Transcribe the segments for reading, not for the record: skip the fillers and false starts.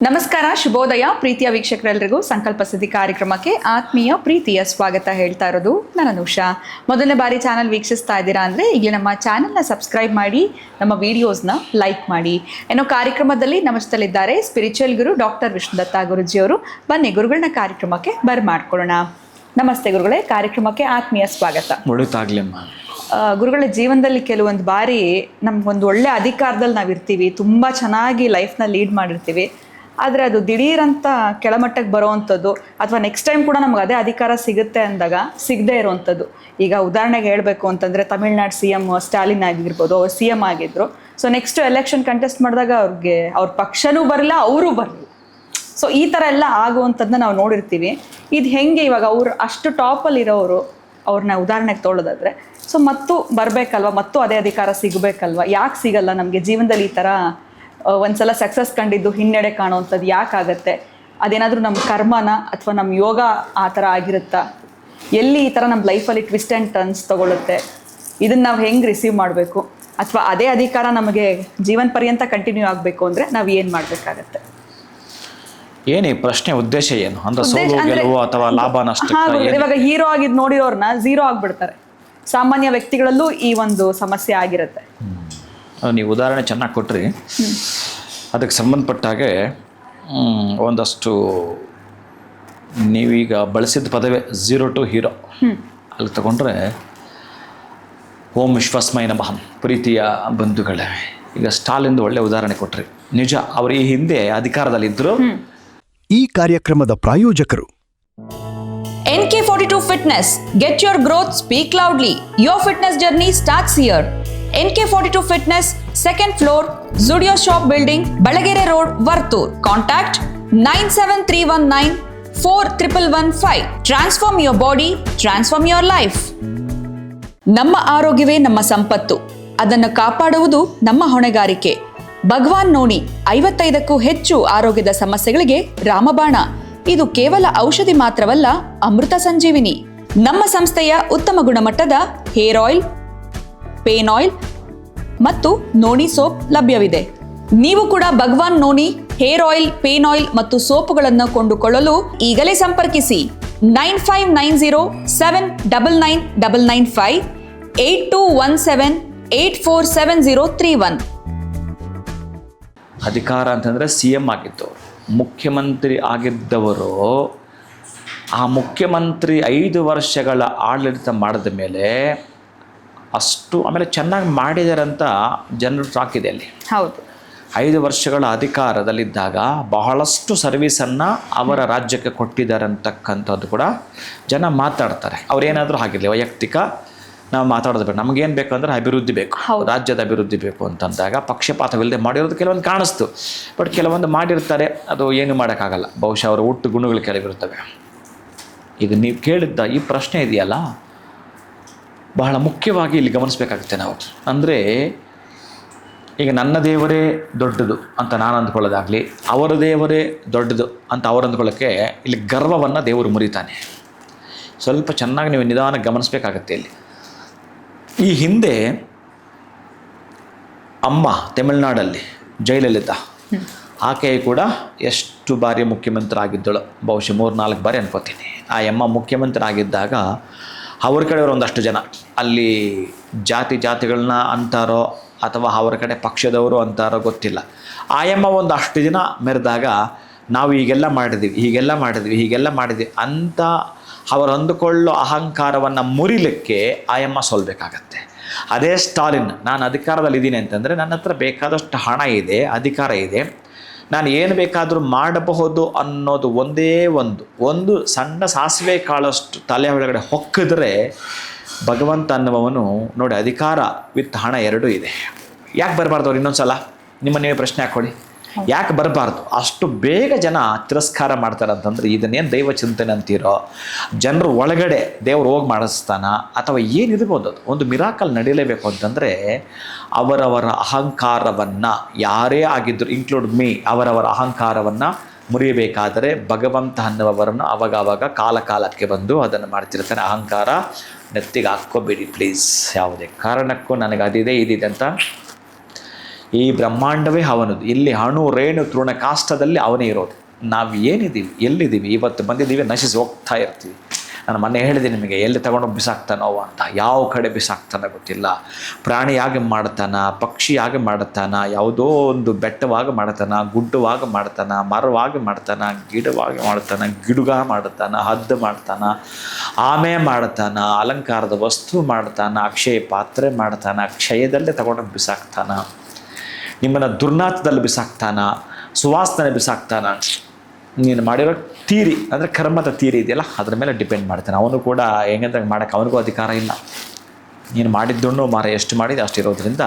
ನಮಸ್ಕಾರ, ಶುಭೋದಯ ಪ್ರೀತಿಯ ವೀಕ್ಷಕರೆಲ್ಲರಿಗೂ ಸಂಕಲ್ಪ ಸಿದ್ಧಿ ಕಾರ್ಯಕ್ರಮಕ್ಕೆ ಆತ್ಮೀಯ ಪ್ರೀತಿಯ ಸ್ವಾಗತ ಹೇಳ್ತಾ ಇರೋದು ನಾನು ಅನುಷಾ. ಮೊದಲನೇ ಬಾರಿ ಚಾನಲ್ ವೀಕ್ಷಿಸ್ತಾ ಇದ್ದೀರಾ ಅಂದರೆ ಈಗಲೇ ನಮ್ಮ ಚಾನಲ್ನ ಸಬ್ಸ್ಕ್ರೈಬ್ ಮಾಡಿ, ನಮ್ಮ ವಿಡಿಯೋಸ್ನ ಲೈಕ್ ಮಾಡಿ. ಏನೋ ಕಾರ್ಯಕ್ರಮದಲ್ಲಿ ನಮಸ್ತಲಿದ್ದಾರೆ ಸ್ಪಿರಿಚುವಲ್ ಗುರು ಡಾಕ್ಟರ್ ವಿಷ್ಣುದತ್ತ ಗುರುಜಿಯವರು. ಬನ್ನಿ ಗುರುಗಳನ್ನ ಕಾರ್ಯಕ್ರಮಕ್ಕೆ ಬರ್ಮಾಡ್ಕೊಳ್ಳೋಣ. ನಮಸ್ತೆ ಗುರುಗಳೇ, ಕಾರ್ಯಕ್ರಮಕ್ಕೆ ಆತ್ಮೀಯ ಸ್ವಾಗತ. ಒಳ್ಳೆದಾಗ್ಲಿಮ್ಮ. ಗುರುಗಳ ಜೀವನದಲ್ಲಿ ಕೆಲವೊಂದು ಬಾರಿ ನಮ್ಗೊಂದು ಒಳ್ಳೆ ಅಧಿಕಾರದಲ್ಲಿ ನಾವಿರ್ತೀವಿ, ತುಂಬ ಚೆನ್ನಾಗಿ ಲೈಫ್ನ ಲೀಡ್ ಮಾಡಿರ್ತೀವಿ. ಆದರೆ ಅದು ದಿಢೀರಂತ ಕೆಳಮಟ್ಟಕ್ಕೆ ಬರೋವಂಥದ್ದು ಅಥವಾ ನೆಕ್ಸ್ಟ್ ಟೈಮ್ ಕೂಡ ನಮ್ಗೆ ಅದೇ ಅಧಿಕಾರ ಸಿಗುತ್ತೆ ಅಂದಾಗ ಸಿಗದೇ ಇರೋವಂಥದ್ದು. ಈಗ ಉದಾಹರಣೆಗೆ ಹೇಳಬೇಕು ಅಂತಂದರೆ ತಮಿಳ್ನಾಡು CM ಸ್ಟಾಲಿನ್ ಆಗಿರ್ಬೋದು, ಅವ್ರು CM ಆಗಿದ್ರು. ಸೊ ನೆಕ್ಸ್ಟ್ ಎಲೆಕ್ಷನ್ ಕಂಟೆಸ್ಟ್ ಮಾಡಿದಾಗ ಅವ್ರ ಪಕ್ಷನೂ ಬರಲ್ಲ, ಅವರೂ ಬರಲ್ಲ. ಸೊ ಈ ಥರ ಎಲ್ಲ ಆಗುವಂಥದ್ದನ್ನ ನಾವು ನೋಡಿರ್ತೀವಿ. ಇದು ಹೆಂಗೆ ಇವಾಗ ಅವ್ರು ಅಷ್ಟು ಟಾಪಲ್ಲಿ ಇರೋರು ಅವ್ರನ್ನ ಉದಾಹರಣೆಗೆ ತೊಗೊಳ್ಳೋದಾದ್ರೆ ಸೊ ಮತ್ತು ಬರಬೇಕಲ್ವ, ಮತ್ತು ಅದೇ ಅಧಿಕಾರ ಸಿಗಬೇಕಲ್ವ? ಯಾಕೆ ಸಿಗಲ್ಲ ನಮಗೆ ಜೀವನದಲ್ಲಿ? ಈ ಥರ ಒಂದ್ಸಲ ಸಕ್ಸಸ್ ಕಂಡಿದ್ದು ಹಿನ್ನಡೆ ಕಾಣುವಂಥದ್ದು ಯಾಕಾಗತ್ತೆ? ಅದೇನಾದರೂ ನಮ್ಮ ಕರ್ಮನ ಅಥವಾ ನಮ್ಮ ಯೋಗ ಆ ಥರ ಆಗಿರುತ್ತಾ? ಎಲ್ಲಿ ಈ ಥರ ನಮ್ಮ ಲೈಫಲ್ಲಿ ಟ್ವಿಸ್ಟ್ ಆ್ಯಂಡ್ ಟರ್ನ್ಸ್ ತೊಗೊಳುತ್ತೆ? ಇದನ್ನು ನಾವು ಹೆಂಗೆ ರಿಸೀವ್ ಮಾಡಬೇಕು? ಅಥವಾ ಅದೇ ಅಧಿಕಾರ ನಮಗೆ ಜೀವನ ಪರ್ಯಂತ ಕಂಟಿನ್ಯೂ ಆಗಬೇಕು ಅಂದರೆ ನಾವು ಏನು ಮಾಡಬೇಕಾಗತ್ತೆ? ಏನೇ ಪ್ರಶ್ನೆ ಉದ್ದೇಶ ಏನು ಅಂದ್ರೆ ಸೋಲು ಗೆಲುವು ಅಥವಾ ಲಾಭ ನಷ್ಟ? ಇವಾಗ ಹೀರೋ ಆಗಿದ್ದು ನೋಡಿರೋರ್ನ ಝೀರೋ ಆಗಿಬಿಡ್ತಾರೆ. ಸಾಮಾನ್ಯ ವ್ಯಕ್ತಿಗಳಲ್ಲೂ ಈ ಒಂದು ಸಮಸ್ಯೆ ಆಗಿರುತ್ತೆ. ನೀವು ಉದಾಹರಣೆ ಚೆನ್ನಾಗಿ ಕೊಟ್ರಿ. ಅದಕ್ಕೆ ಸಂಬಂಧಪಟ್ಟಾಗೆ ಒಂದಷ್ಟು ನೀವೀಗ ಬಳಸಿದ ಪದವೇ 0 to ಹೀರೋ. ಅಲ್ಲಿ ತಗೊಂಡ್ರೆ ಓಂ ವಿಶ್ವಾಸ್ಮಯ ನಮಃ. ಪ್ರೀತಿಯ ಬಂಧುಗಳೇ, ಈಗ ಸ್ಟಾಲಿನ್ದು ಒಳ್ಳೆ ಉದಾಹರಣೆ ಕೊಟ್ರಿ. ನಿಜ, ಅವರು ಈ ಹಿಂದೆ ಅಧಿಕಾರದಲ್ಲಿದ್ದರು. ಈ ಕಾರ್ಯಕ್ರಮದ ಪ್ರಾಯೋಜಕರು NK42 Fitness. Get your growth, speak loudly. Your fitness journey starts here. NK42 Fitness, 2nd floor, Zudio Shop Building, Balagere Road, Vartur. Contact 973194115. Transform your body, transform your life. ನಮ್ಮ ಆರೋಗ್ಯವೇ ನಮ್ಮ ಸಂಪತ್ತು. ಅದನ್ನು ಕಾಪಾಡುವುದು ನಮ್ಮ ಹೊಣೆಗಾರಿಕೆ. ಭಗವಾನ್ ನೋಡಿ 55ಕ್ಕೂ ಹೆಚ್ಚು ಆರೋಗ್ಯದ ಸಮಸ್ಯೆಗಳಿಗೆ ರಾಮಬಾಣ. ಇದು ಕೇವಲ ಔಷಧಿ ಮಾತ್ರವಲ್ಲ, ಅಮೃತ ಸಂಜೀವಿನಿ. ನಮ್ಮ ಸಂಸ್ಥೆಯ ಉತ್ತಮ ಗುಣಮಟ್ಟದ ಹೇರ್ ಆಯಿಲ್, ಪೇನ್ ಆಯಿಲ್ ಮತ್ತು ನೋಣಿ ಸೋಪ್ ಲಭ್ಯವಿದೆ. ನೀವು ಕೂಡ ಭಗವಾನ್ ನೋಣಿ ಹೇರ್ ಆಯಿಲ್, ಪೇನ್ ಆಯಿಲ್ ಮತ್ತು ಸೋಪುಗಳನ್ನು ಕೊಂಡುಕೊಳ್ಳಲು ಈಗಲೇ ಸಂಪರ್ಕಿಸಿ 9590799995 8217847031. ಅಧಿಕಾರ ಅಂತಂದರೆ CM ಆಗಿದ್ದವರು, ಮುಖ್ಯಮಂತ್ರಿ ಆಗಿದ್ದವರು. ಆ ಮುಖ್ಯಮಂತ್ರಿ 5 ವರ್ಷಗಳ ಆಡಳಿತ ಮಾಡಿದ ಮೇಲೆ ಅಷ್ಟು ಆಮೇಲೆ ಚೆನ್ನಾಗಿ ಮಾಡಿದ್ದಾರೆ ಅಂತ ಜನರು ಟಾಕ್ ಇದೆ ಅಲ್ಲಿ. ಹೌದು, 5 ವರ್ಷಗಳ ಅಧಿಕಾರದಲ್ಲಿದ್ದಾಗ ಬಹಳಷ್ಟು ಸರ್ವಿಸನ್ನು ಅವರ ರಾಜ್ಯಕ್ಕೆ ಕೊಟ್ಟಿದ್ದಾರೆ ಅಂತಕ್ಕಂಥದ್ದು ಕೂಡ ಜನ ಮಾತಾಡ್ತಾರೆ. ಅವ್ರೇನಾದರೂ ಆಗಿರಲಿ, ವೈಯಕ್ತಿಕ ನಾವು ಮಾತಾಡೋದು ಬೇಡ. ನಮಗೇನು ಬೇಕು ಅಂದರೆ ಅಭಿವೃದ್ಧಿ ಬೇಕು, ರಾಜ್ಯದ ಅಭಿವೃದ್ಧಿ ಬೇಕು ಅಂತಂದಾಗ ಪಕ್ಷಪಾತವಿಲ್ಲದೆ ಮಾಡಿರೋದು ಕೆಲವೊಂದು ಕಾಣಿಸ್ತು. ಬಟ್ ಕೆಲವೊಂದು ಮಾಡಿರ್ತಾರೆ, ಅದು ಏನು ಮಾಡೋಕ್ಕಾಗಲ್ಲ. ಬಹುಶಃ ಅವರ ಹುಟ್ಟು ಗುಣಗಳು ಕೆಲವಿರ್ತವೆ. ಈಗ ನೀವು ಕೇಳಿದ್ದ ಈ ಪ್ರಶ್ನೆ ಇದೆಯಲ್ಲ, ಬಹಳ ಮುಖ್ಯವಾಗಿ ಇಲ್ಲಿ ಗಮನಿಸಬೇಕಾಗುತ್ತೆ ನಾವು. ಅಂದರೆ ಈಗ ನನ್ನ ದೇವರೇ ದೊಡ್ಡದು ಅಂತ ನಾನು ಅಂದ್ಕೊಳ್ಳೋದಾಗಲಿ, ಅವರ ದೇವರೇ ದೊಡ್ಡದು ಅಂತ ಅವ್ರು ಅಂದ್ಕೊಳ್ಳೋಕ್ಕೆ ಇಲ್ಲಿ ಗರ್ವವನ್ನು ದೇವರು ಮುರಿತಾನೆ. ಸ್ವಲ್ಪ ಚೆನ್ನಾಗಿ ನೀವು ನಿಧಾನ ಗಮನಿಸಬೇಕಾಗತ್ತೆ ಇಲ್ಲಿ. ಈ ಹಿಂದೆ ಅಮ್ಮ ತಮಿಳ್ನಾಡಲ್ಲಿ ಜಯಲಲಿತಾ, ಆಕೆ ಕೂಡ ಎಷ್ಟು ಬಾರಿ ಮುಖ್ಯಮಂತ್ರಿ ಆಗಿದ್ದಳು, ಬಹುಶಃ 3-4 ಬಾರಿ ಅನ್ಕೋತೀನಿ. ಆ ಅಮ್ಮ ಮುಖ್ಯಮಂತ್ರಿ ಆಗಿದ್ದಾಗ ಅವ್ರ ಕಡೆಯವರು ಒಂದಷ್ಟು ಜನ ಅಲ್ಲಿ ಜಾತಿಗಳನ್ನ ಅಂತಾರೋ ಅಥವಾ ಅವರ ಕಡೆ ಪಕ್ಷದವರು ಅಂತಾರೋ ಗೊತ್ತಿಲ್ಲ. ಆಯಮ್ಮ ಒಂದಷ್ಟು ದಿನ ಮೆರೆದಾಗ ನಾವು ಹೀಗೆಲ್ಲ ಮಾಡಿದ್ವಿ ಅಂತ ಅವರು ಅಂದುಕೊಳ್ಳೋ ಅಹಂಕಾರವನ್ನು ಮುರಿಲಿಕ್ಕೆ ಆಯಮ್ಮ ಸೋಲ್ಬೇಕಾಗತ್ತೆ. ಅದೇ ಸ್ಟಾಲಿನ್, ನಾನು ಅಧಿಕಾರದಲ್ಲಿದ್ದೀನಿ ಅಂತಂದರೆ ನನ್ನ ಹತ್ರ ಬೇಕಾದಷ್ಟು ಹಣ ಇದೆ, ಅಧಿಕಾರ ಇದೆ, ನಾನು ಏನು ಬೇಕಾದರೂ ಮಾಡಬಹುದು ಅನ್ನೋದು ಒಂದು ಸಣ್ಣ ಸಾಸಿವೆ ಕಾಳಷ್ಟು ತಲೆ ಒಳಗಡೆ ಹೊಕ್ಕಿದ್ರೆ ಭಗವಂತ ಅನ್ನುವವನು ನೋಡಿ, ಅಧಿಕಾರ ವಿತ್ ಹಣ ಎರಡೂ ಇದೆ. ಯಾಕೆ ಬರಬಾರ್ದು ಅವ್ರು? ಇನ್ನೊಂದು ಸಲ ನೀವೇ ಪ್ರಶ್ನೆ ಹಾಕ್ಕೊಳ್ಳಿ, ಯಾಕೆ ಬರಬಾರ್ದು? ಅಷ್ಟು ಬೇಗ ಜನ ತಿರಸ್ಕಾರ ಮಾಡ್ತಾರೆ ಅಂತಂದರೆ ಇದನ್ನೇನು ದೈವ ಚಿಂತನೆ ಅಂತೀರೋ, ಜನರು ಒಳಗಡೆ ದೇವರು ಹೋಗಿ ಮಾಡಿಸ್ತಾನ ಅಥವಾ ಏನಿರ್ಬೋದು, ಅದು ಒಂದು ಮಿರಾಕಲ್ ನಡೀಲೇಬೇಕು ಅಂತಂದರೆ ಅವರವರ ಅಹಂಕಾರವನ್ನು, ಯಾರೇ ಆಗಿದ್ದರು ಇನ್ಕ್ಲೂಡ್ ಮೀ, ಅವರವರ ಅಹಂಕಾರವನ್ನು ಮುರಿಯಬೇಕಾದರೆ ಭಗವಂತ ಅನ್ನುವವರನ್ನು ಅವಾಗ ಕಾಲಕ್ಕೆ ಬಂದು ಅದನ್ನು ಮಾಡ್ತಿರ್ತಾನೆ. ಅಹಂಕಾರ ನೆತ್ತಿಗೆ ಹಾಕ್ಕೋಬೇಡಿ ಪ್ಲೀಸ್. ಯಾವುದೇ ಕಾರಣಕ್ಕೂ ನನಗೆ ಅದಿದೆ ಇದಿದೆ ಅಂತ ಈ ಬ್ರಹ್ಮಾಂಡವೇ ಅವನದು. ಇಲ್ಲಿ ಅಣು ರೇಣು ತೃಣ ಕಾಷ್ಟದಲ್ಲಿ ಅವನೇ ಇರೋದು. ನಾವು ಏನಿದ್ದೀವಿ, ಎಲ್ಲಿದ್ದೀವಿ, ಇವತ್ತು ಬಂದಿದ್ದೀವಿ, ನಶಿಸಿ ಹೋಗ್ತಾ ಇರ್ತೀವಿ. ನಾನು ಮೊನ್ನೆ ಹೇಳಿದೆ ನಿಮಗೆ, ಎಲ್ಲಿ ತಗೊಂಡೋಗಿ ಬಿಸಾಕ್ತಾನೋ ಅಂತ. ಯಾವ ಕಡೆ ಬಿಸಾಕ್ತಾನೋ ಗೊತ್ತಿಲ್ಲ. ಪ್ರಾಣಿಯಾಗಿ ಮಾಡ್ತಾನ, ಪಕ್ಷಿಯಾಗಿ ಮಾಡ್ತಾನ, ಯಾವುದೋ ಒಂದು ಬೆಟ್ಟವಾಗಿ ಮಾಡ್ತಾನ, ಗುಡ್ಡವಾಗಿ ಮಾಡ್ತಾನ, ಮರವಾಗಿ ಮಾಡ್ತಾನ, ಗಿಡವಾಗಿ ಮಾಡ್ತಾನ, ಗಿಡುಗ ಮಾಡ್ತಾನ, ಹದ್ದು ಮಾಡ್ತಾನ, ಆಮೆ ಮಾಡ್ತಾನ, ಅಲಂಕಾರದ ವಸ್ತು ಮಾಡ್ತಾನ, ಅಕ್ಷಯ ಪಾತ್ರೆ ಮಾಡ್ತಾನ, ಕ್ಷಯದಲ್ಲೇ ತಗೊಂಡೋಗಿ ಬಿಸಾಕ್ತಾನ, ನಿಮ್ಮನ್ನು ದುರ್ನಾಥದಲ್ಲಿ ಬಿಸಾಕ್ತಾನ, ಸುವಾಸನೆ ಬಿಸಾಕ್ತಾನ. ನೀನು ಮಾಡಿರೋ ತೀರಿ ಅಂದರೆ ಕರ್ಮದ ತೀರಿ ಇದೆಯಲ್ಲ, ಅದ್ರ ಮೇಲೆ ಡಿಪೆಂಡ್ ಮಾಡ್ತಾನೆ. ಅವನು ಕೂಡ ಹೆಂಗಂದ್ರೆ ಮಾಡೋಕ್ಕೆ ಅವನಿಗೂ ಅಧಿಕಾರ ಇಲ್ಲ. ನೀನು ಮಾಡಿದ್ದನ್ನು ಎಷ್ಟು ಮಾಡಿದೆ ಅಷ್ಟಿರೋದ್ರಿಂದ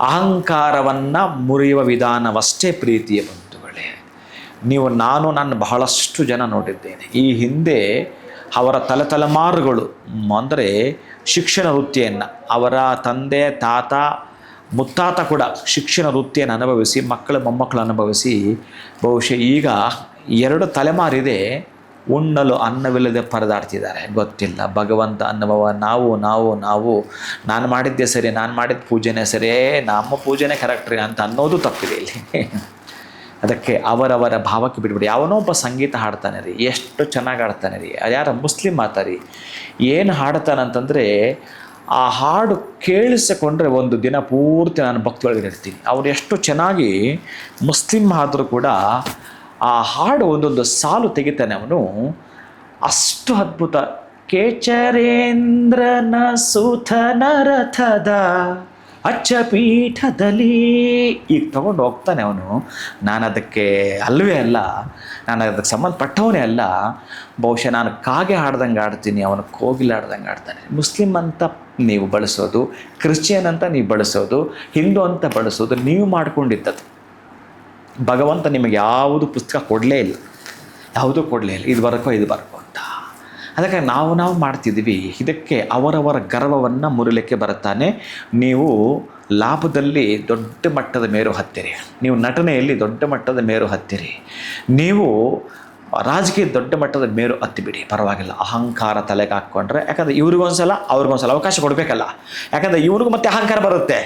ಅಹಂಕಾರವನ್ನು ಮುರಿಯುವ ವಿಧಾನವಷ್ಟೇ ಪ್ರೀತಿಯ ಬಂಧುಗಳೇ. ನೀವು ನಾನು ಬಹಳಷ್ಟು ಜನ ನೋಡಿದ್ದೇನೆ. ಈ ಹಿಂದೆ ಅವರ ತಲೆಮಾರುಗಳು ಅಂದರೆ ಶಿಕ್ಷಣ ವೃತ್ತಿಯನ್ನು, ಅವರ ತಂದೆ ತಾತ ಮುತ್ತಾತ ಕೂಡ ಶಿಕ್ಷಣ ವೃತ್ತಿಯನ್ನು ಅನುಭವಿಸಿ, ಮಕ್ಕಳು ಮೊಮ್ಮಕ್ಕಳು ಅನುಭವಿಸಿ, ಬಹುಶಃ ಈಗ 2 ತಲೆಮಾರಿದೆ ಉಣ್ಣಲು ಅನ್ನವಿಲ್ಲದೆ ಪರದಾಡ್ತಿದ್ದಾರೆ. ಗೊತ್ತಿಲ್ಲ ಭಗವಂತ ಅನ್ನುವ ನಾವು ನಾನು ಮಾಡಿದ್ದೆ ಸರಿ, ನಾನು ಮಾಡಿದ ಪೂಜೆನೇ ಸರಿ, ನಮ್ಮ ಪೂಜೆನೇ ಕರೆಕ್ಟ್ರಿ ಅಂತ ಅನ್ನೋದು ತಪ್ಪಿದೆ ಇಲ್ಲಿ. ಅದಕ್ಕೆ ಅವರವರ ಭಾವಕ್ಕೆ ಬಿಟ್ಬಿಡಿ. ಯಾವನೋ ಒಬ್ಬ ಸಂಗೀತ ಹಾಡ್ತಾನೆ ರೀ, ಎಷ್ಟು ಚೆನ್ನಾಗಿ ಹಾಡ್ತಾನೆ ರೀ, ಯಾರ ಮುಸ್ಲಿಂ ಮಾತಾರಿ ಏನು ಹಾಡ್ತಾನಂತಂದರೆ, ಆ ಹಾಡು ಕೇಳಿಸಿಕೊಂಡ್ರೆ ಒಂದು ದಿನ ಪೂರ್ತಿ ನಾನು ಭಕ್ತಿಯೊಳಗೆ ಇರ್ತೀನಿ. ಅವ್ರು ಎಷ್ಟು ಚೆನ್ನಾಗಿ ಮುಸ್ಲಿಂ ಆದರೂ ಕೂಡ ಆ ಹಾಡು ಒಂದೊಂದು ಸಾಲು ತೆಗಿತಾನೆ ಅವನು, ಅಷ್ಟು ಅದ್ಭುತ. ಕೇಚರೇಂದ್ರನ ಸುತನ ರಥದ ಅಚ್ಚಪೀಠದಲ್ಲಿ ಈಗ ತಗೊಂಡು ಹೋಗ್ತಾನೆ ಅವನು. ನಾನು ಅದಕ್ಕೆ ಅಲ್ಲವೇ ಅಲ್ಲ, ನಾನು ಅದಕ್ಕೆ ಸಂಬಂಧಪಟ್ಟವನೇ ಅಲ್ಲ. ಬಹುಶಃ ನಾನು ಕಾಗೆ ಹಾಡ್ದಂಗೆ ಆಡ್ತೀನಿ, ಅವನು ಕೋಗಿಲೆ ಆಡ್ದಂಗೆ ಆಡ್ತಾನೆ. ಮುಸ್ಲಿಂ ಅಂತ ನೀವು ಬಳಸೋದು, ಕ್ರಿಶ್ಚಿಯನ್ ಅಂತ ನೀವು ಬಳಸೋದು, ಹಿಂದೂ ಅಂತ ಬಳಸೋದು ನೀವು ಮಾಡ್ಕೊಂಡಿದ್ದದು. ಭಗವಂತ ನಿಮಗೆ ಯಾವುದು ಪುಸ್ತಕ ಕೊಡಲೇ ಇಲ್ಲ, ಯಾವುದೂ ಕೊಡಲೇ ಇಲ್ಲ, ಇದು ಬರಕೋ ಅಂತ. ಅದಕ್ಕೆ ನಾವು ಮಾಡ್ತಿದ್ದೀವಿ. ಇದಕ್ಕೆ ಅವರವರ ಗರ್ವವನ್ನು ಮುರಿಲಿಕ್ಕೆ ಬರುತ್ತಾನೆ. ನೀವು ಲಾಭದಲ್ಲಿ ದೊಡ್ಡ ಮಟ್ಟದ ಮೇರು ಹತ್ತಿರಿ, ನೀವು ನಟನೆಯಲ್ಲಿ ದೊಡ್ಡ ಮಟ್ಟದ ಮೇರು ಹತ್ತಿರಿ, ನೀವು ರಾಜಕೀಯ ದೊಡ್ಡ ಮಟ್ಟದ ಮೇರು ಹತ್ತಿಬಿಡಿ, ಪರವಾಗಿಲ್ಲ. ಅಹಂಕಾರ ತಲೆಗೆ ಹಾಕ್ಕೊಂಡ್ರೆ, ಯಾಕಂದರೆ ಇವ್ರಿಗೊಂದ್ಸಲ ಅವ್ರಿಗೊಂದ್ಸಲ ಅವಕಾಶ ಕೊಡಬೇಕಲ್ಲ. ಯಾಕಂದರೆ ಇವ್ರಿಗೂ ಮತ್ತೆ ಅಹಂಕಾರ ಬರುತ್ತೆ.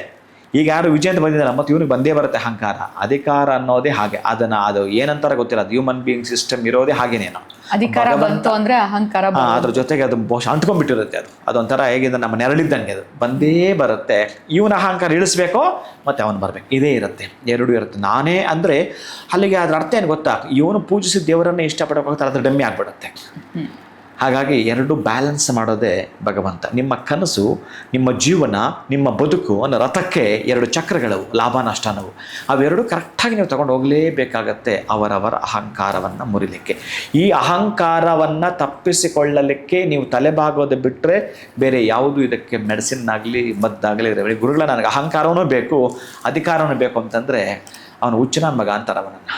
ಈಗ ಯಾರು ವಿಜಯಂತ ಬಂದಿದ್ದಾರೆ, ಮತ್ತು ಇವನಿಗೆ ಬಂದೇ ಬರುತ್ತೆ ಅಹಂಕಾರ. ಅಧಿಕಾರ ಅನ್ನೋದೇ ಹಾಗೆ, ಅದು ಏನಂತಾರೆ ಗೊತ್ತಿಲ್ಲ, ಅದು ಹ್ಯೂಮನ್ ಬೀಯಿಂಗ್ ಸಿಸ್ಟಮ್ ಇರೋದೇ ಹಾಗೇನೇನೋ. ಅಧಿಕಾರ ಬಂತು ಅಂದರೆ ಅಹಂಕಾರ, ಅದ್ರ ಜೊತೆಗೆ ಅದು ಬಹುಶಃ ಅಂಟ್ಕೊಂಡ್ಬಿಟ್ಟಿರುತ್ತೆ. ಅದೊಂಥರ ಹೇಗಿದೆ, ನಮ್ಮ ನೆರಳಿದ್ದಂಗೆ, ಅದು ಬಂದೇ ಬರುತ್ತೆ. ಇವನ ಅಹಂಕಾರ ಇಳಿಸ್ಬೇಕೋ ಮತ್ತು ಅವನು ಬರಬೇಕು, ಇದೇ ಇರುತ್ತೆ, ಎರಡೂ ಇರುತ್ತೆ. ನಾನೇ ಅಂದರೆ ಅಲ್ಲಿಗೆ ಅದ್ರ ಅರ್ಥ ಏನು ಗೊತ್ತಾ, ಇವನು ಪೂಜಿಸಿದ ದೇವರನ್ನೇ ಇಷ್ಟಪಡೋಕೆ ಹೋಗ್ತಾರೆ, ಅದ್ರ ಡಮ್ಮಿ ಆಗಿಬಿಡುತ್ತೆ. ಹಾಗಾಗಿ ಎರಡು ಬ್ಯಾಲೆನ್ಸ್ ಮಾಡೋದೇ ಭಗವಂತ. ನಿಮ್ಮ ಕನಸು, ನಿಮ್ಮ ಜೀವನ, ನಿಮ್ಮ ಬದುಕು ಅನ್ನೋ ರಥಕ್ಕೆ 2 ಚಕ್ರಗಳು, ಲಾಭ ನಷ್ಟನವು. ಅವೆರಡು ಕರೆಕ್ಟಾಗಿ ನೀವು ತಗೊಂಡು ಹೋಗಲೇಬೇಕಾಗತ್ತೆ ಅವರವರ ಅಹಂಕಾರವನ್ನು ಮುರಿಲಿಕ್ಕೆ. ಈ ಅಹಂಕಾರವನ್ನು ತಪ್ಪಿಸಿಕೊಳ್ಳಲಿಕ್ಕೆ ನೀವು ತಲೆಬಾಗೋದು ಬಿಟ್ಟರೆ ಬೇರೆ ಯಾವುದು ಇದಕ್ಕೆ ಮೆಡಿಸಿನ್ ಆಗಲಿ ಮದ್ದಾಗಲಿ ಇರಬೇಕು. ಗುರುಗಳ ನನಗೆ ಅಹಂಕಾರವೂ ಬೇಕು, ಅಧಿಕಾರವೂ ಬೇಕು ಅಂತಂದರೆ ಅವನು ಹುಚ್ಚನ ಮಗ ಅಂತಾರೆ ಅವನನ್ನು.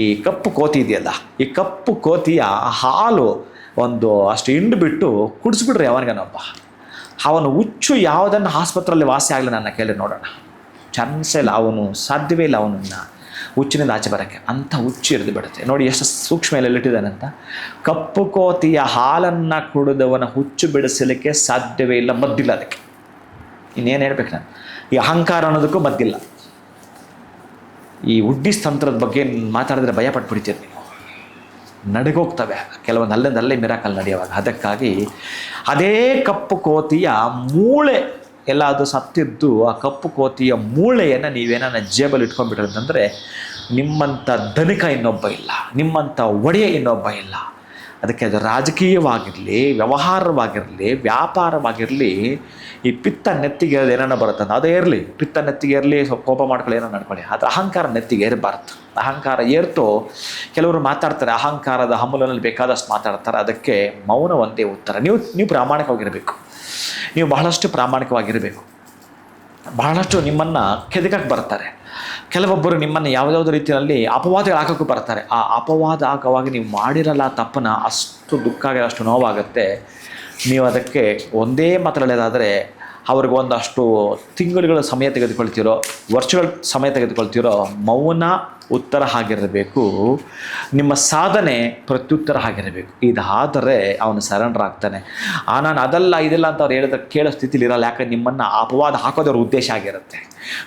ಈ ಕಪ್ಪು ಕೋತಿ ಇದೆಯಲ್ಲ, ಈ ಕಪ್ಪು ಕೋತಿಯ ಹಾಲು ಒಂದು ಅಷ್ಟು ಹಿಂಡು ಬಿಟ್ಟು ಕುಡಿಸ್ಬಿಟ್ರೆ ಯಾವನಿಗನೊಬ್ಬ ಅವನು ಹುಚ್ಚು ಯಾವುದನ್ನು ಆಸ್ಪತ್ರೆಯಲ್ಲಿ ವಾಸಿ ಆಗಲಿ ನನ್ನ ಕೇಳಿ ನೋಡೋಣ. ಚಾನ್ಸೇ ಇಲ್ಲ, ಅವನು ಸಾಧ್ಯವೇ ಇಲ್ಲ ಅವನನ್ನು ಹುಚ್ಚಿನಿಂದ ಆಚೆ ಬರೋಕ್ಕೆ. ಅಂಥ ಹುಚ್ಚು ಇರಿದು ಬಿಡುತ್ತೆ. ನೋಡಿ ಎಷ್ಟು ಸೂಕ್ಷ್ಮ ಎಲ್ಲಿಟ್ಟಿದ್ದಾನಂತ. ಕಪ್ಪು ಕೋತಿಯ ಹಾಲನ್ನು ಕುಡಿದವನ ಹುಚ್ಚು ಬಿಡಿಸಲಿಕ್ಕೆ ಸಾಧ್ಯವೇ ಇಲ್ಲ, ಮದ್ದಿಲ್ಲ ಅದಕ್ಕೆ. ಇನ್ನೇನು ಹೇಳ್ಬೇಕು ನಾನು, ಈ ಅಹಂಕಾರ ಅನ್ನೋದಕ್ಕೂ ಮದ್ದಿಲ್ಲ. ಈ ಉಡ್ಡಿಸ್ ತಂತ್ರದ ಬಗ್ಗೆ ಮಾತಾಡಿದ್ರೆ ಭಯ ಪಟ್ಬಿಡ್ತೀರಿ ನೀವು, ನಡಗೋಗ್ತವೆ ಕೆಲವೊಂದು ಅಲ್ಲೇ ಮಿರಾಕಲ್ ನಡೆಯುವಾಗ. ಅದಕ್ಕಾಗಿ ಅದೇ ಕಪ್ಪು ಕೋತಿಯ ಮೂಳೆ ಎಲ್ಲ ಅದು ಸತ್ತಿದ್ದು, ಆ ಕಪ್ಪು ಕೋತಿಯ ಮೂಳೆಯನ್ನು ನೀವೇನ ಜೇಬಲ್ಲಿ ಇಟ್ಕೊಂಡ್ಬಿಟ್ರೆ ಅಂತಂದರೆ ನಿಮ್ಮಂಥ ಧನಿಕ ಇನ್ನೊಬ್ಬ ಇಲ್ಲ, ನಿಮ್ಮಂಥ ಒಡೆಯ ಇನ್ನೊಬ್ಬ ಇಲ್ಲ. ಅದಕ್ಕೆ ಅದು ರಾಜಕೀಯವಾಗಿರಲಿ, ವ್ಯವಹಾರವಾಗಿರಲಿ, ವ್ಯಾಪಾರವಾಗಿರಲಿ, ಈ ಪಿತ್ತ ನೆತ್ತಿಗೆ ಏನಾರ ಬರುತ್ತೆ ಅಂತ ಅದೇ ಇರಲಿ. ಪಿತ್ತ ನೆತ್ತಿಗೆ ಇರಲಿ, ಸ್ವಲ್ಪ ಕೋಪ ಮಾಡ್ಕೊಳ್ಳಿ, ಏನೋ ನಡ್ಕೊಳ್ಳಿ, ಆದರೆ ಅಹಂಕಾರ ನೆತ್ತಿಗೆ ಏರಬಾರ್ದು. ಅಹಂಕಾರ ಏರ್ತೋ ಕೆಲವರು ಮಾತಾಡ್ತಾರೆ, ಅಹಂಕಾರದ ಹಮ್ಮಲಿನಲ್ಲಿ ಬೇಕಾದಷ್ಟು ಮಾತಾಡ್ತಾರೆ. ಅದಕ್ಕೆ ಮೌನ ಒಂದೇ ಉತ್ತರ. ನೀವು ಪ್ರಾಮಾಣಿಕವಾಗಿರಬೇಕು, ನೀವು ಬಹಳಷ್ಟು ಪ್ರಾಮಾಣಿಕವಾಗಿರಬೇಕು. ಬಹಳಷ್ಟು ನಿಮ್ಮನ್ನು ಕೆದಕಕ್ಕೆ ಬರ್ತಾರೆ. ಕೆಲವೊಬ್ಬರು ನಿಮ್ಮನ್ನು ಯಾವುದಾವುದೋ ರೀತಿಯಲ್ಲಿ ಅಪವಾದಗಳು ಹಾಕೋಕ್ಕೂ ಬರ್ತಾರೆ. ಆ ಅಪವಾದ ಹಾಕುವಾಗ ನೀವು ಮಾಡಿರಲ್ಲ ತಪ್ಪನ್ನ ಅಷ್ಟು ದುಃಖ ಆಗಿ, ಅಷ್ಟು ನೋವಾಗುತ್ತೆ. ನೀವು ಅದಕ್ಕೆ ಒಂದೇ ಮಾತಾಡೋದಾದರೆ ಅವ್ರಿಗೆ ಒಂದಷ್ಟು ತಿಂಗಳುಗಳ ಸಮಯ ತೆಗೆದುಕೊಳ್ತೀರೋ, ವರ್ಷಗಳ ಸಮಯ ತೆಗೆದುಕೊಳ್ತೀರೋ, ಮೌನ ಉತ್ತರ ಆಗಿರಬೇಕು. ನಿಮ್ಮ ಸಾಧನೆ ಪ್ರತ್ಯುತ್ತರ ಆಗಿರಬೇಕು. ಇದಾದರೆ ಅವನು ಸರೆಂಡರ್ ಆಗ್ತಾನೆ. ನಾನು ಅದಲ್ಲ ಇದೆಲ್ಲ ಅಂತ ಅವ್ರು ಹೇಳಿದ್ರೆ ಕೇಳೋ ಸ್ಥಿತಿಲಿ ಇರಲ್ಲ. ಯಾಕಂದ್ರೆ ನಿಮ್ಮನ್ನು ಅಪವಾದ ಹಾಕೋದವ್ರ ಉದ್ದೇಶ ಆಗಿರುತ್ತೆ.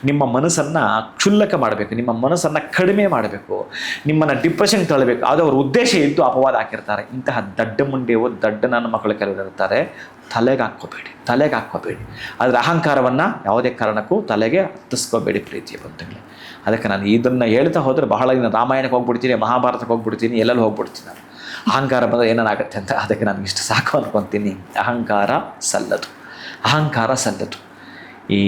ನಿಮ್ಮ ಮನಸ್ಸನ್ನು ಕ್ಷುಲ್ಲಕ ಮಾಡಬೇಕು, ನಿಮ್ಮ ಮನಸ್ಸನ್ನು ಕಡಿಮೆ ಮಾಡಬೇಕು, ನಿಮ್ಮನ್ನು ಡಿಪ್ರೆಷನ್ ತಳ್ಳಬೇಕು. ಅದು ಅವ್ರ ಉದ್ದೇಶ ಇದ್ದು ಅಪವಾದ ಹಾಕಿರ್ತಾರೆ. ಇಂತಹ ದಡ್ಡ ಮುಂಡೆಯು ದಡ್ಡ ನನ್ನ ಮಕ್ಕಳು ಕೆಲವರು ಇರ್ತಾರೆ. ತಲೆಗೆ ಹಾಕ್ಕೋಬೇಡಿ. ಅದರ ಅಹಂಕಾರವನ್ನು ಯಾವುದೇ ಕಾರಣಕ್ಕೂ ತಲೆಗೆ ಹತ್ತಿಸ್ಕೋಬೇಡಿ ಪ್ರೀತಿಯ ಬಂಧುಗಳೇ. ಅದಕ್ಕೆ ನಾನು ಇದನ್ನು ಹೇಳ್ತಾ ಹೋದರೆ ಬಹಳ ರಾಮಾಯಣಕ್ಕೆ ಹೋಗ್ಬಿಡ್ತೀನಿ, ಮಹಾಭಾರತಕ್ಕೆ ಹೋಗ್ಬಿಡ್ತೀನಿ, ಎಲ್ಲೆಲ್ಲೂ ಹೋಗ್ಬಿಡ್ತೀನಿ ನಾನು. ಅಹಂಕಾರ ಬಂದರೆ ಏನಾಗುತ್ತೆ ಅಂತ. ಅದಕ್ಕೆ ನನಗೆ ಇಷ್ಟು ಸಾಕು ಅನ್ಕೊತೀನಿ. ಅಹಂಕಾರ ಸಲ್ಲದು. ಈ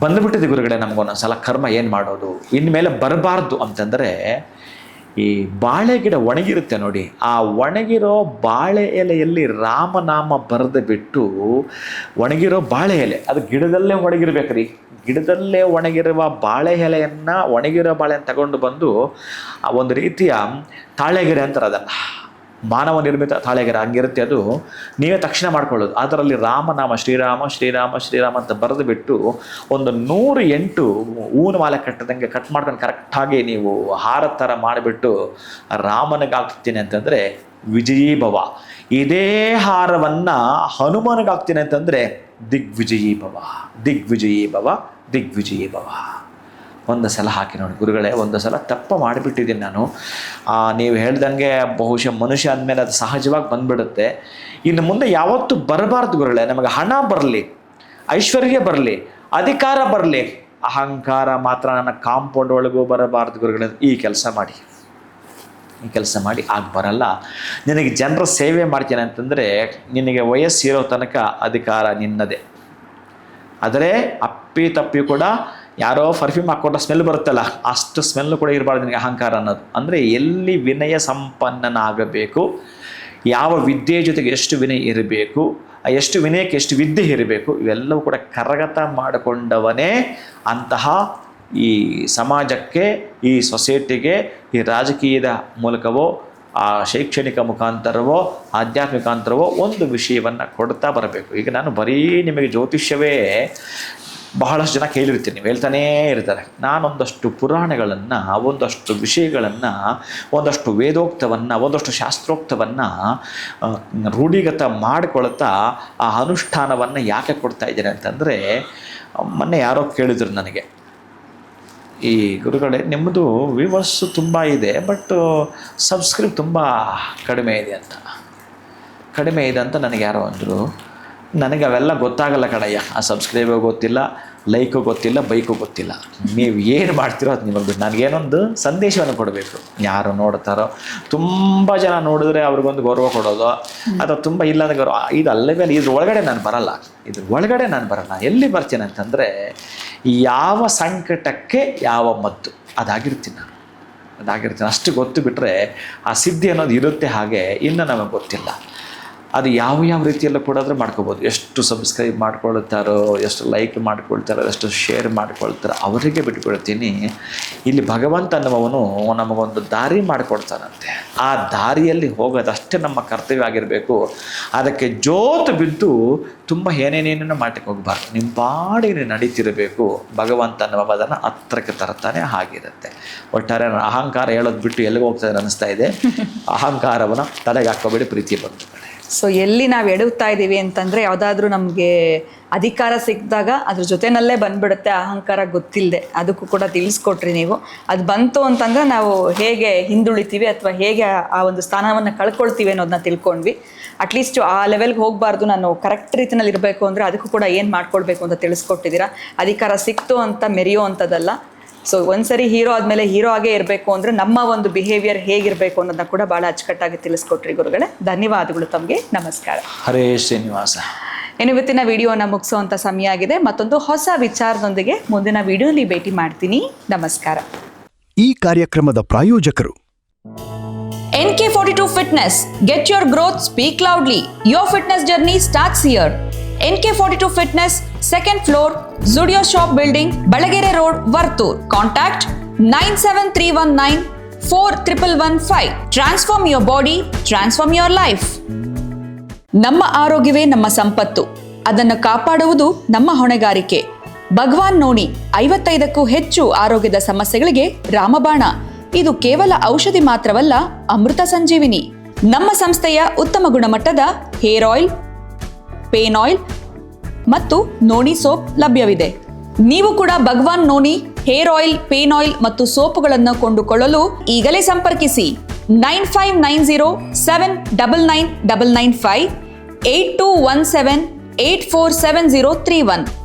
ಬಂದುಬಿಟ್ಟಿದೆ ಗುರುಗಳೇ ನಮಗೊಂದೊಂದ್ಸಲ ಕರ್ಮ ಏನು ಮಾಡೋದು, ಇನ್ಮೇಲೆ ಬರಬಾರ್ದು ಅಂತಂದರೆ, ಈ ಬಾಳೆ ಗಿಡ ಒಣಗಿರುತ್ತೆ ನೋಡಿ, ಆ ಒಣಗಿರೋ ಬಾಳೆ ಎಲೆಯಲ್ಲಿ ರಾಮನಾಮ ಬರೆದು ಬಿಟ್ಟು, ಒಣಗಿರೋ ಬಾಳೆ ಎಲೆ ಅದು ಗಿಡದಲ್ಲೇ ಒಣಗಿರ್ಬೇಕ್ರಿ. ಗಿಡದಲ್ಲೇ ಒಣಗಿರುವ ಬಾಳೆ ಎಲೆಯನ್ನು, ಒಣಗಿರೋ ಬಾಳೆಯನ್ನು ತಗೊಂಡು ಬಂದು ಒಂದು ರೀತಿಯ ತಾಳೆಗೆರೆ ಅಂತಾರೆ ಅದನ್ನು, ಮಾನವ ನಿರ್ಮಿತ ತಾಳೆಗೆರೆ ಹಂಗಿರುತ್ತೆ ಅದು. ನೀವೇ ತಕ್ಷಣ ಮಾಡ್ಕೊಳ್ಳೋದು. ಅದರಲ್ಲಿ ರಾಮನಾಮ ಶ್ರೀರಾಮ ಶ್ರೀರಾಮ ಶ್ರೀರಾಮ ಅಂತ ಬರೆದು ಬಿಟ್ಟು ಒಂದು 108 ಹೂವಿನ ಮಾಲೆ ಕಟ್ಟದಂಗೆ ಕಟ್ ಮಾಡ್ಕೊಂಡು ಕರೆಕ್ಟಾಗಿ ನೀವು ಹಾರ ಥರ ಮಾಡಿಬಿಟ್ಟು ರಾಮನಿಗಾಗ್ತೀನಿ ಅಂತಂದರೆ ವಿಜಯೀ ಭವ. ಇದೇ ಹಾರವನ್ನು ಹನುಮನಿಗಾಗ್ತೀನಿ ಅಂತಂದರೆ ದಿಗ್ವಿಜಯೀ ಭವ. ಒಂದು ಸಲ ಹಾಕಿ ನೋಡಿ ಗುರುಗಳೇ. ಒಂದು ಸಲ ತಪ್ಪು ಮಾಡಿಬಿಟ್ಟಿದ್ದೀನಿ ನಾನು. ನೀವು ಹೇಳ್ದಂಗೆ ಬಹುಶಃ ಮನುಷ್ಯ ಅಂದಮೇಲೆ ಅದು ಸಹಜವಾಗಿ ಬಂದುಬಿಡುತ್ತೆ. ಇನ್ನು ಮುಂದೆ ಯಾವತ್ತೂ ಬರಬಾರ್ದು ಗುರುಗಳೇ. ನಮಗೆ ಹಣ ಬರಲಿ, ಐಶ್ವರ್ಯ ಬರಲಿ, ಅಧಿಕಾರ ಬರಲಿ, ಅಹಂಕಾರ ಮಾತ್ರ ನನ್ನ ಕಾಂಪೌಂಡ್ ಒಳಗೂ ಬರಬಾರ್ದು ಗುರುಗಳೇ. ಈ ಕೆಲಸ ಮಾಡಿ ಆಗ ಬರಲ್ಲ. ನಿನಗೆ ಜನರ ಸೇವೆ ಮಾಡ್ತೀನಿ ಅಂತಂದರೆ ನಿನಗೆ ವಯಸ್ಸಿರೋ ತನಕ ಅಧಿಕಾರ ನಿನ್ನದೇ. ಆದರೆ ಅಪ್ಪಿ ತಪ್ಪಿ ಕೂಡ ಯಾರೋ ಪರ್ಫ್ಯೂಮ್ ಹಾಕ್ಕೊಂಡ ಸ್ಮೆಲ್ ಬರುತ್ತಲ್ಲ, ಅಷ್ಟು ಸ್ಮೆಲ್ಲು ಕೂಡ ಇರಬಾರ್ದು ನಿನಗೆ ಅಹಂಕಾರ ಅನ್ನೋದು. ಅಂದರೆ ಎಲ್ಲಿ ವಿನಯ ಸಂಪನ್ನನಾಗಬೇಕು, ಯಾವ ವಿದ್ಯೆ ಜೊತೆಗೆ ಎಷ್ಟು ವಿನಯ ಇರಬೇಕು, ಎಷ್ಟು ವಿನಯಕ್ಕೆ ಎಷ್ಟು ವಿದ್ಯೆ ಇರಬೇಕು, ಇವೆಲ್ಲವೂ ಕೂಡ ಕರಗತ ಮಾಡಿಕೊಂಡವನೇ ಅಂತಹ ಈ ಸಮಾಜಕ್ಕೆ, ಈ ಸೊಸೈಟಿಗೆ, ಈ ರಾಜಕೀಯದ ಮೂಲಕವೋ, ಆ ಶೈಕ್ಷಣಿಕ ಮುಖಾಂತರವೋ, ಆಧ್ಯಾತ್ಮಿಕಾಂತರವೋ ಒಂದು ವಿಷಯವನ್ನು ಕೊಡ್ತಾ ಬರಬೇಕು. ಈಗ ನಾನು ಬರೀ ನಿಮಗೆ ಜ್ಯೋತಿಷ್ಯವೇ ಬಹಳಷ್ಟು ಜನ ಕೇಳಿರ್ತೀನಿ, ನೀವು ಹೇಳ್ತಾನೇ ಇರ್ತಾರೆ. ನಾನೊಂದಷ್ಟು ಪುರಾಣಗಳನ್ನು, ಒಂದಷ್ಟು ವಿಷಯಗಳನ್ನು, ಒಂದಷ್ಟು ವೇದೋಕ್ತವನ್ನು, ಒಂದಷ್ಟು ಶಾಸ್ತ್ರೋಕ್ತವನ್ನು ರೂಢಿಗತ ಮಾಡಿಕೊಳ್ತಾ ಆ ಅನುಷ್ಠಾನವನ್ನು ಯಾಕೆ ಕೊಡ್ತಾ ಇದ್ದೇನೆ ಅಂತಂದರೆ, ಮೊನ್ನೆ ಯಾರೋ ಕೇಳಿದ್ರು ನನಗೆ, ಈ ಗುರುಗಳೇ ನಿಮ್ಮದು ವ್ಯೂವರ್ಸು ತುಂಬ ಇದೆ, ಬಟ್ ಸಬ್ಸ್ಕ್ರೈಬ್ ತುಂಬ ಕಡಿಮೆ ಇದೆ ಅಂತ ನನಗೆ ಯಾರೋ ಅಂದರು. ನನಗೆ ಅವೆಲ್ಲ ಗೊತ್ತಾಗಲ್ಲ ಕಣಯ್ಯ. ಆ ಸಬ್ಸ್ಕ್ರೈಬು ಗೊತ್ತಿಲ್ಲ, ಲೈಕು ಗೊತ್ತಿಲ್ಲ, ಬೈಕು ಗೊತ್ತಿಲ್ಲ. ನೀವು ಏನು ಮಾಡ್ತೀರೋ ಅದು ನಿಮಗೆ ಬಿಟ್ಟು. ನನಗೇನೊಂದು ಸಂದೇಶವನ್ನು ಕೊಡಬೇಕು. ಯಾರು ನೋಡ್ತಾರೋ, ತುಂಬ ಜನ ನೋಡಿದ್ರೆ ಅವ್ರಿಗೊಂದು ಗೌರವ ಕೊಡೋದು, ಅಥವಾ ತುಂಬ ಇಲ್ಲಾಂದ್ರೆ ಗೌರವ, ಇದು ಅಲ್ಲವೇ ಇದ್ರ ಒಳಗಡೆ ನಾನು ಬರಲ್ಲ. ಎಲ್ಲಿ ಬರ್ತೀನಿ ಅಂತಂದರೆ, ಯಾವ ಸಂಕಟಕ್ಕೆ ಯಾವ ಮದ್ದು ಅದಾಗಿರ್ತೀನಿ ನಾನು. ಅಷ್ಟು ಗೊತ್ತು ಬಿಟ್ಟರೆ ಆ ಸಿದ್ಧಿ ಅನ್ನೋದು ಇರುತ್ತೆ. ಹಾಗೆ ಇನ್ನು ನಮಗೆ ಗೊತ್ತಿಲ್ಲ. ಅದು ಯಾವ ರೀತಿಯಲ್ಲೂ ಕೂಡ ಮಾಡ್ಕೋಬೋದು. ಎಷ್ಟು ಸಬ್ಸ್ಕ್ರೈಬ್ ಮಾಡ್ಕೊಳ್ತಾರೋ, ಎಷ್ಟು ಲೈಕ್ ಮಾಡ್ಕೊಳ್ತಾರೋ, ಎಷ್ಟು ಶೇರ್ ಮಾಡ್ಕೊಳ್ತಾರೋ ಅವರಿಗೆ ಬಿಟ್ಕೊಳ್ತೀನಿ. ಇಲ್ಲಿ ಭಗವಂತ ಅನ್ನುವವನು ನಮಗೊಂದು ದಾರಿ ಮಾಡಿಕೊಡ್ತಾನಂತೆ. ಆ ದಾರಿಯಲ್ಲಿ ಹೋಗೋದಷ್ಟೇ ನಮ್ಮ ಕರ್ತವ್ಯ ಆಗಿರಬೇಕು. ಅದಕ್ಕೆ ಜೋತು ಬಿದ್ದು ತುಂಬ ಏನೇನೇನೋ ಮಾಡ್ಲಿಕ್ಕೆ ಹೋಗಬಾರ್ದು. ನಿಮ್ಮ ಪಾಡಿಗೆ ನಡೀತಿರಬೇಕು. ಭಗವಂತ ಅನ್ನುವ ಅದನ್ನು ಹತ್ರಕ್ಕೆ ತರ್ತಾನೆ. ಹಾಗಿರುತ್ತೆ. ಒಟ್ಟಾರೆ ಅಹಂಕಾರ ಹೇಳೋದು ಬಿಟ್ಟು ಎಲ್ಲಿಗೆ ಹೋಗ್ತದೆ ಅನ್ನಿಸ್ತಾ ಇದೆ. ಅಹಂಕಾರವನ್ನು ತಲೆಗೆ ಹಾಕೋಬೇಡಿ ಪ್ರೀತಿ ಬಂಧುಗಳೇ. ಸೊ ಎಲ್ಲಿ ನಾವು ಎಡುತ್ತಾ ಇದ್ದೀವಿ ಅಂತಂದರೆ, ಯಾವುದಾದ್ರೂ ನಮಗೆ ಅಧಿಕಾರ ಸಿಕ್ಕಿದಾಗ ಅದ್ರ ಜೊತೆನಲ್ಲೇ ಬಂದ್ಬಿಡುತ್ತೆ ಅಹಂಕಾರ ಗೊತ್ತಿಲ್ಲದೆ. ಅದಕ್ಕೂ ಕೂಡ ತಿಳಿಸ್ಕೊಟ್ರಿ ನೀವು. ಅದು ಬಂತು ಅಂತಂದರೆ ನಾವು ಹೇಗೆ ಹಿಂದುಳಿತೀವಿ ಅಥವಾ ಹೇಗೆ ಆ ಒಂದು ಸ್ಥಾನವನ್ನು ಕಳ್ಕೊಳ್ತೀವಿ ಅನ್ನೋದನ್ನ ತಿಳ್ಕೊಂಡ್ವಿ. ಅಟ್ಲೀಸ್ಟ್ ಆ ಲೆವೆಲ್ಗೆ ಹೋಗಬಾರ್ದು, ನಾನು ಕರೆಕ್ಟ್ ರೀತಿಯಲ್ಲಿ ಇರಬೇಕು ಅಂದರೆ ಅದಕ್ಕೂ ಕೂಡ ಏನು ಮಾಡ್ಕೊಳ್ಬೇಕು ಅಂತ ತಿಳಿಸ್ಕೊಟ್ಟಿದ್ದೀರಾ. ಅಧಿಕಾರ ಸಿಕ್ತು ಅಂತ ಮೆರೆಯೋ ಅಂಥದ್ದಲ್ಲ. ಸೊ ಒಂದ್ಸರಿ ಹೀರೋ ಆದಮೇಲೆ ಹೀರೋ ಆಗೇ ಇರಬೇಕು ಅಂದರೆ ನಮ್ಮ ಒಂದು ಬಿಹೇವಿಯರ್ ಹೇಗಿರಬೇಕು ಅನ್ನೋದನ್ನ ಕೂಡ ಭಾಳ ಅಚ್ಚುಕಟ್ಟಾಗಿ ತಿಳಿಸ್ಕೊಟ್ರಿ ಗುರುಗಳೇ. ಧನ್ಯವಾದಗಳು ತಮಗೆ. ನಮಸ್ಕಾರ. ಹರೇ ಶ್ರೀನಿವಾಸ. ಇವತ್ತಿನ ವಿಡಿಯೋನ ಮುಗಿಸುವಂಥ ಸಮಯ ಆಗಿದೆ. ಮತ್ತೊಂದು ಹೊಸ ವಿಚಾರದೊಂದಿಗೆ ಮುಂದಿನ ವಿಡಿಯೋಲಿ ಭೇಟಿ ಮಾಡ್ತೀನಿ. ನಮಸ್ಕಾರ. ಈ ಕಾರ್ಯಕ್ರಮದ ಪ್ರಾಯೋಜಕರು NK42 Fitness. Get your growth, speak loudly. Your fitness journey starts here. NK42 Fitness, 2nd floor, Zudio Shop Building, Balagere Road, Vartur. Contact 973194115. Transform your body, transform your life. ನಮ್ಮ ಆರೋಗ್ಯವೇ ನಮ್ಮ ಸಂಪತ್ತು. ಅದನ್ನು ಕಾಪಾಡುವುದು ನಮ್ಮ ಹೊಣೆಗಾರಿಕೆ. ಭಗವಾನ್ ನೋಡಿ 55ಕ್ಕೂ ಹೆಚ್ಚು ಆರೋಗ್ಯದ ಸಮಸ್ಯೆಗಳಿಗೆ ರಾಮಬಾಣ. ಇದು ಕೇವಲ ಔಷಧಿ ಮಾತ್ರವಲ್ಲ, ಅಮೃತ ಸಂಜೀವಿನಿ. ನಮ್ಮ ಸಂಸ್ಥೆಯ ಉತ್ತಮ ಗುಣಮಟ್ಟದ ಹೇರ್ ಆಯಿಲ್, ಪೇನ್ ಆಯಿಲ್ ಮತ್ತು ನೋಣಿ ಸೋಪ್ ಲಭ್ಯವಿದೆ. ನೀವು ಕೂಡ Bhagwan noni hair oil, pain oil ಮತ್ತು ಸೋಪುಗಳನ್ನು ಕೊಂಡುಕೊಳ್ಳಲು ಈಗಲೇ ಸಂಪರ್ಕಿಸಿ 9590799995 8217847031.